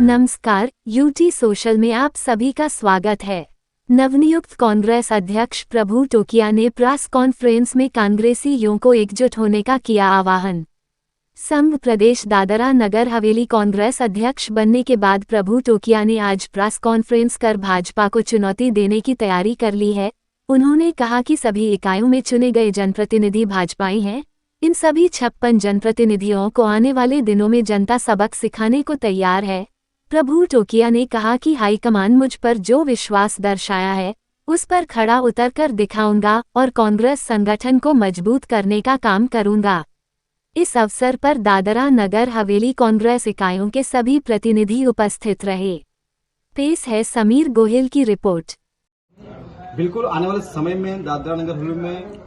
नमस्कार, UT social में आप सभी का स्वागत है। नवनियुक्त कांग्रेस अध्यक्ष प्रभु टोकिया ने प्रेस कॉन्फ्रेंस में कांग्रेसियों को एकजुट होने का किया आह्वान। संघ प्रदेश दादरा नगर हवेली कांग्रेस अध्यक्ष बनने के बाद प्रभु टोकिया ने आज प्रेस कॉन्फ्रेंस कर भाजपा को चुनौती देने की तैयारी कर ली है। उन्होंने कहा कि सभी इकाइयों में चुने गए जनप्रतिनिधि भाजपाई हैं। इन सभी 56 जनप्रतिनिधियों को आने वाले दिनों में जनता सबक सिखाने को तैयार है। प्रभु टोकिया ने कहा कि हाईकमान मुझ पर जो विश्वास दर्शाया है उस पर खड़ा उतरकर दिखाऊंगा और कांग्रेस संगठन को मजबूत करने का काम करूंगा। इस अवसर पर दादरा नगर हवेली कांग्रेस इकाइयों के सभी प्रतिनिधि उपस्थित रहे। पेश है समीर गोहिल की रिपोर्ट। बिल्कुल आने वाले समय में दादरा नगर हवेली में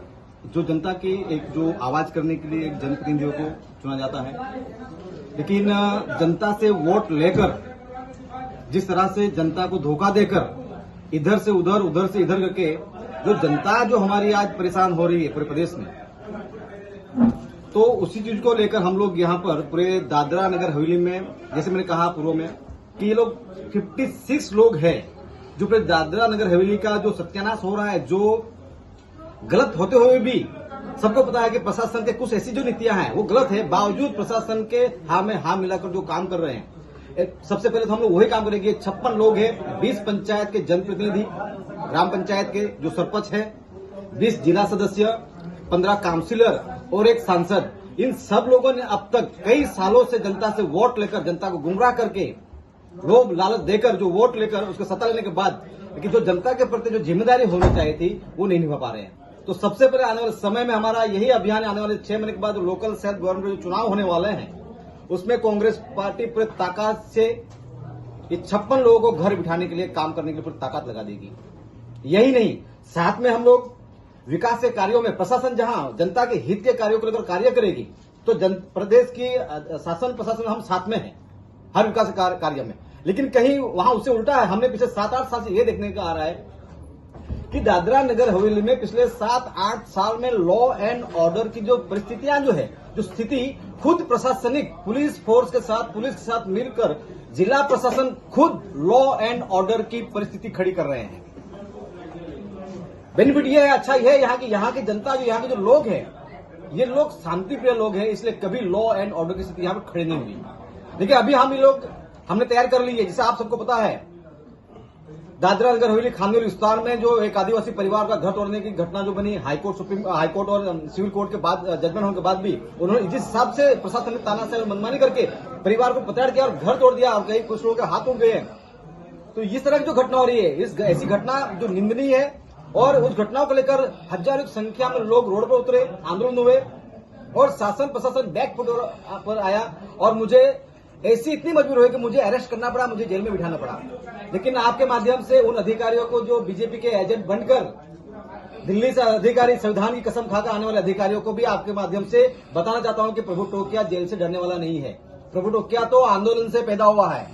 जो जनता की एक जो आवाज करने के लिए एक जनप्रतिनिधियों को चुना जाता है, लेकिन जनता से वोट लेकर जिस तरह से जनता को धोखा देकर इधर से उधर उधर से इधर करके जो जनता जो हमारी आज परेशान हो रही है पूरे प्रदेश में, तो उसी चीज को लेकर हम लोग यहाँ पर पूरे दादरा नगर हवेली में, जैसे मैंने कहा पूर्व में कि ये लोग 56 लोग हैं जो पूरे दादरा नगर हवेली का जो सत्यानाश हो रहा है, जो गलत होते हुए भी सबको पता है कि प्रशासन के कुछ ऐसी जो नीतियां हैं वो गलत है, बावजूद प्रशासन के हाँ में हाँ मिलाकर जो काम कर रहे हैं। सबसे पहले तो हम लोग वही काम करेंगे। 56 लोग हैं, 20 पंचायत के जनप्रतिनिधि, ग्राम पंचायत के जो सरपंच है, 20 जिला सदस्य, 15 काउंसिलर और एक सांसद। इन सब लोगों ने अब तक कई सालों से जनता से वोट लेकर, जनता को गुमराह करके, लोभ लालच देकर जो वोट लेकर उसको सत्ता लेने के बाद, लेकिन जो जनता के प्रति जो जिम्मेदारी होनी चाहिए थी वो नहीं निभा पा रहे हैं। तो सबसे पहले आने वाले समय में हमारा यही अभियान है। आने वाले 6 महीने के बाद लोकल सेल्फ गवर्नमेंट जो चुनाव होने वाले हैं उसमें कांग्रेस पार्टी पूरी ताकत से ये 56 लोगों को घर बिठाने के लिए, काम करने के लिए पूरी ताकत लगा देगी। यही नहीं, साथ में हम लोग विकास के कार्यों में, प्रशासन जहां जनता के हित के कार्यों को लेकर कार्य करेगी, तो प्रदेश की शासन प्रशासन हम साथ में हैं हर विकास कार्य में। लेकिन कहीं वहां उससे उल्टा है। हमने पिछले 7-8 साल से ये देखने का आ रहा है कि दादरा नगर हवेली में पिछले 7-8 साल में लॉ एंड ऑर्डर की जो परिस्थितियां जो है, जो स्थिति, खुद प्रशासनिक पुलिस फोर्स के साथ, पुलिस के साथ मिलकर जिला प्रशासन खुद लॉ एंड ऑर्डर की परिस्थिति खड़ी कर रहे हैं। बेनिफिट ये है, अच्छा यह है यहाँ की जनता, जो यहाँ के जो लोग हैं, ये लोग शांति प्रिय लोग हैं, इसलिए कभी लॉ एंड ऑर्डर की स्थिति यहाँ पर खड़ी नहीं हुई। देखिए अभी हम ये लोग हमने तैयार कर ली है, जिसे आप सबको पता है, दादरा नगर हवेली खानदेल विस्तार में जो एक आदिवासी परिवार का घर तोड़ने की घटना जो बनी, हाईकोर्ट और सिविल कोर्ट के बाद जजमेंट होने के बाद भी उन्होंने जिस हिसाब से प्रशासन ने तानाशाही और मनमानी करके परिवार को पकड़ किया और घर तोड़ दिया और कई कुछ लोगों के हाथ उठ गए हैं, तो इस तरह की जो घटना हो रही है, इस ऐसी घटना जो निंदनीय है। और उस घटनाओं को लेकर हजारों की संख्या में लोग रोड पर उतरे, आंदोलन हुए और शासन प्रशासन बैकफुट पर आया और मुझे ऐसी इतनी मजबूर हुई कि मुझे अरेस्ट करना पड़ा, मुझे जेल में बिठाना पड़ा। लेकिन आपके माध्यम से उन अधिकारियों को जो बीजेपी के एजेंट बनकर दिल्ली से अधिकारी, संविधान की कसम खाकर आने वाले अधिकारियों को भी आपके माध्यम से बताना चाहता हूं कि प्रभु टोकिया जेल से डरने वाला नहीं है। प्रभु टोकिया तो आंदोलन से पैदा हुआ है।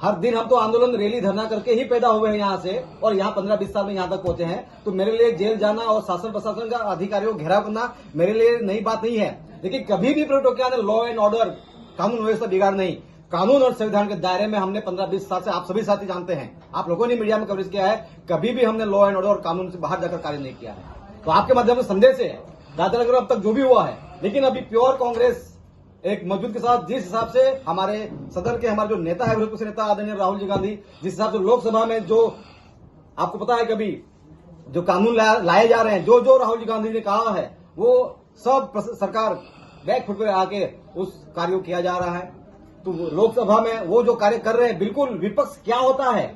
हर दिन हम तो आंदोलन, रैली, धरना करके ही पैदा हुए हैं यहाँ से, और यहाँ 15-20 साल में यहाँ तक पहुंचे हैं। तो मेरे लिए जेल जाना और शासन प्रशासन का अधिकारियों को घेराव करना मेरे लिए नई बात नहीं है। लेकिन कभी भी प्रभु टोकिया ने लॉ एंड ऑर्डर, कानून व्यवस्था बिगाड़ नहीं, कानून और संविधान के दायरे में हमने 15-20 साल से, आप सभी साथी जानते हैं, आप लोगों ने मीडिया में कवरेज किया है, कभी भी हमने लॉ एंड ऑर्डर और कानून से बाहर जाकर कार्य नहीं किया है। तो आपके माध्यम से संदेश है, दादरा नगर अब तक जो भी हुआ है, लेकिन अभी प्योर कांग्रेस एक मजबूत के साथ, जिस हिसाब से हमारे सदन के हमारे जो नेता है, विरोध नेता आदरणीय राहुल जी गांधी, जिस हिसाब से लोकसभा में जो आपको पता है कभी जो कानून लाए जा रहे हैं, जो राहुल जी गांधी ने कहा है, वो सब सरकार बैकफुट पर आके उस कार्य किया जा रहा है। तो लोकसभा में वो जो कार्य कर रहे हैं, बिल्कुल विपक्ष क्या होता है,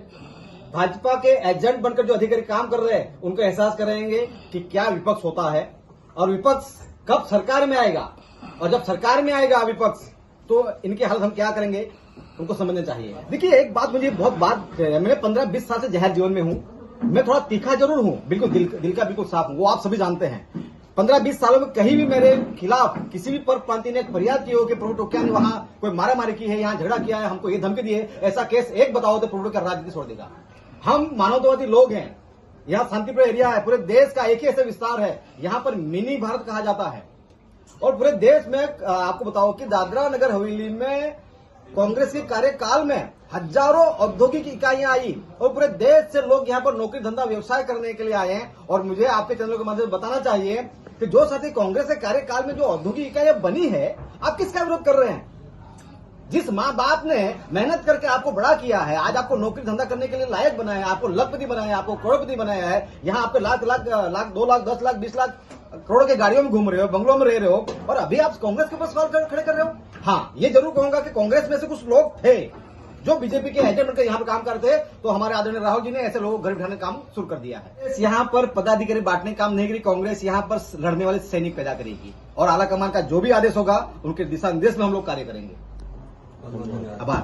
भाजपा के एजेंट बनकर जो अधिकारी काम कर रहे हैं, उनको एहसास करेंगे कि क्या विपक्ष होता है और विपक्ष कब सरकार में आएगा, और जब सरकार में आएगा विपक्ष तो इनके हालत हम क्या करेंगे, उनको समझना चाहिए। देखिए एक बात मुझे बहुत बात, मैं 15-20 साल से जाहिर जीवन में हूं, मैं थोड़ा तीखा जरूर हूं, बिल्कुल दिल का बिल्कुल साफ हूं, वो आप सभी जानते हैं। 15-20 सालों में कहीं भी मेरे खिलाफ किसी भी पर प्रांति ने फरियाद की हो कि प्रभु टोकिया ने वहां कोई मारामारी की है, यहाँ झगड़ा किया है, हमको ये धमकी दी है, ऐसा केस एक बताओ तो प्रभु टोकिया राजनीति छोड़ देगा। हम मानवतावादी लोग हैं, यहाँ शांतिप्रिय एरिया है, पूरे देश का एक ही ऐसा विस्तार है, यहाँ पर मिनी भारत कहा जाता है। और पूरे देश में आपको बताओ कि दादरा नगर हवेली में कांग्रेस के कार्यकाल में हजारों औद्योगिक इकाइयां आई और पूरे देश से लोग यहाँ पर नौकरी धंधा व्यवसाय करने के लिए आए हैं। और मुझे आपके चैनल के माध्यम से बताना चाहिए कि जो साथी कांग्रेस के कार्यकाल में जो औद्योगिक इकाइयां बनी है, आप किसका विरोध कर रहे हैं? जिस माँ बाप ने मेहनत करके आपको बड़ा किया है, आज आपको नौकरी धंधा करने के लिए लायक बनाया है, आपको लखपति बनाया है, आपको करोड़पति बनाया है, यहाँ आपके लाख 2 लाख 10 लाख 20 लाख करोड़ के गाड़ियों में घूम रहे हो, बंगलों में रह रहे हो, और अभी आप कांग्रेस के ऊपर सवाल खड़े कर रहे हो। हाँ, ये जरूर कहूंगा कि कांग्रेस में से कुछ लोग थे जो बीजेपी के एजेंट बनकर यहाँ पर काम करते थे, तो हमारे आदरणीय राहुल जी ने ऐसे लोगों को घर बिठाने का काम शुरू कर दिया है। यहाँ पर पदाधिकारी बांटने का काम नहीं करेगी कांग्रेस, यहाँ पर लड़ने वाले सैनिक पैदा करेगी और आला कमान का जो भी आदेश होगा उनके दिशा निर्देश में हम लोग कार्य करेंगे। आभार।